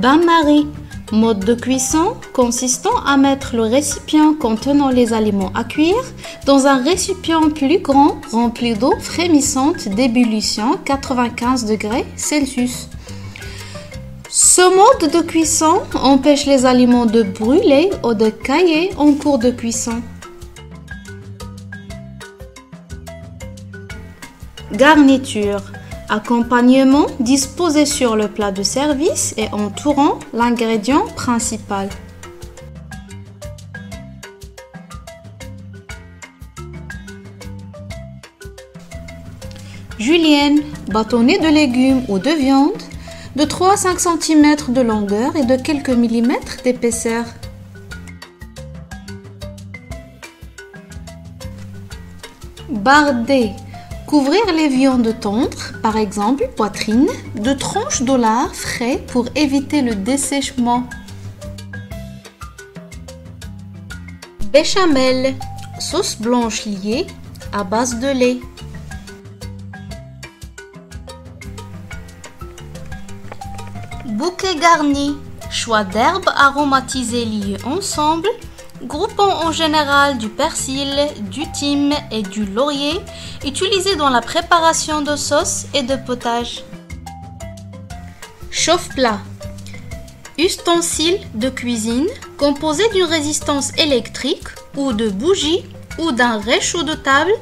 Bain-marie, mode de cuisson consistant à mettre le récipient contenant les aliments à cuire dans un récipient plus grand rempli d'eau frémissante d'ébullition 95 degrés Celsius. Ce mode de cuisson empêche les aliments de brûler ou de cailler en cours de cuisson. Garniture. Accompagnement disposé sur le plat de service et entourant l'ingrédient principal. Julienne, bâtonnet de légumes ou de viande de 3 à 5 cm de longueur et de quelques millimètres d'épaisseur. Bardé. Couvrir les viandes tendres, par exemple poitrine, de tranches de lard frais pour éviter le dessèchement. Béchamel, sauce blanche liée à base de lait. Bouquet garni, choix d'herbes aromatisées liées ensemble, groupant en général du persil, du thym et du laurier, utilisés dans la préparation de sauces et de potages. Chauffe-plat, ustensile de cuisine composé d'une résistance électrique ou de bougies ou d'un réchaud de table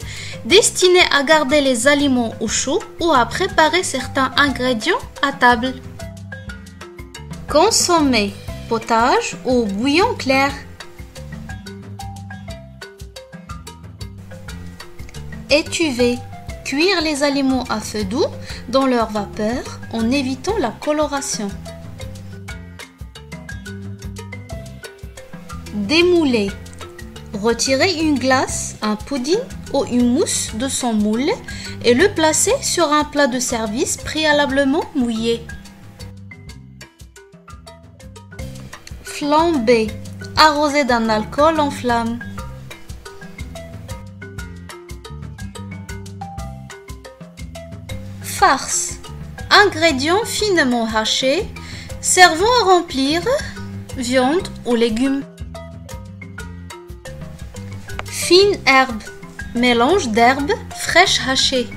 destiné à garder les aliments au chaud ou à préparer certains ingrédients à table. Consommer, potage ou bouillon clair. Étuver, cuire les aliments à feu doux dans leur vapeur en évitant la coloration. Démouler, retirer une glace, un pudding ou une mousse de son moule et le placer sur un plat de service préalablement mouillé. Flamber, arroser d'un alcool en flamme. Farce, ingrédients finement hachés, servant à remplir viande ou légumes. Fine herbe, mélange d'herbes fraîches hachées.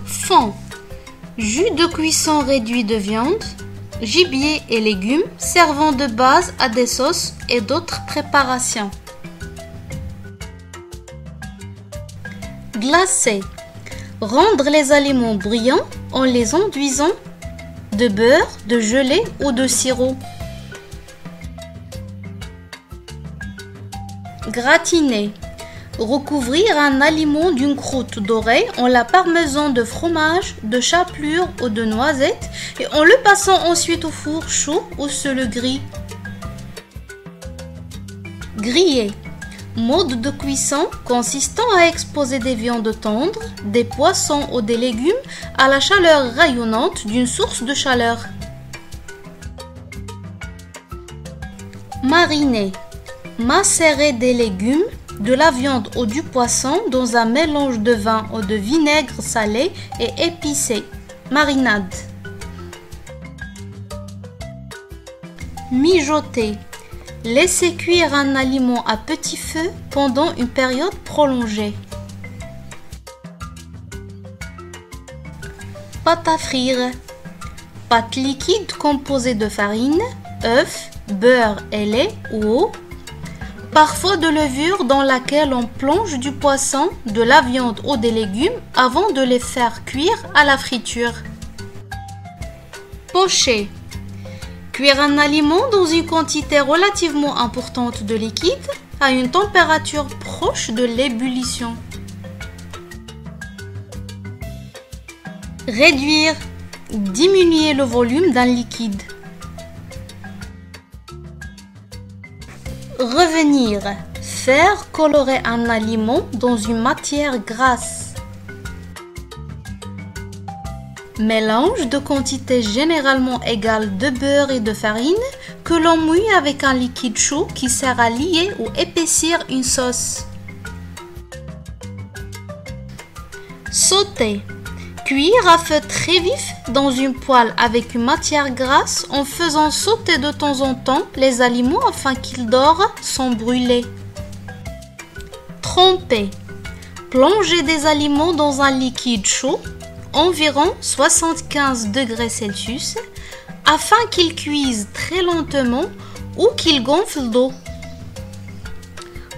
Fond, jus de cuisson réduit de viande, gibier et légumes servant de base à des sauces et d'autres préparations. Glacer, rendre les aliments brillants en les enduisant de beurre, de gelée ou de sirop. Gratiner, recouvrir un aliment d'une croûte dorée en la parmesan de fromage, de chapelure ou de noisettes et en le passant ensuite au four chaud ou sur le grill. Griller, mode de cuisson consistant à exposer des viandes tendres, des poissons ou des légumes à la chaleur rayonnante d'une source de chaleur. Mariner, macérer des légumes, de la viande ou du poisson dans un mélange de vin ou de vinaigre salé et épicé. Marinade. Mijoter, laisser cuire un aliment à petit feu pendant une période prolongée. Pâte à frire, pâte liquide composée de farine, œufs, beurre et lait ou eau, parfois de levure dans laquelle on plonge du poisson, de la viande ou des légumes avant de les faire cuire à la friture. Pocher, cuire un aliment dans une quantité relativement importante de liquide à une température proche de l'ébullition. Réduire, diminuer le volume d'un liquide. Revenir, faire colorer un aliment dans une matière grasse. Mélange de quantité généralement égale de beurre et de farine que l'on mouille avec un liquide chaud qui sert à lier ou épaissir une sauce. Sauter, Cuire à feu très vif dans une poêle avec une matière grasse en faisant sauter de temps en temps les aliments afin qu'ils dorent sans brûler. Tremper. Plonger des aliments dans un liquide chaud, environ 75 degrés Celsius, afin qu'ils cuisent très lentement ou qu'ils gonflent d'eau.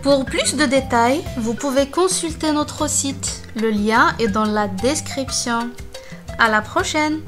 Pour plus de détails, vous pouvez consulter notre site. Le lien est dans la description. À la prochaine!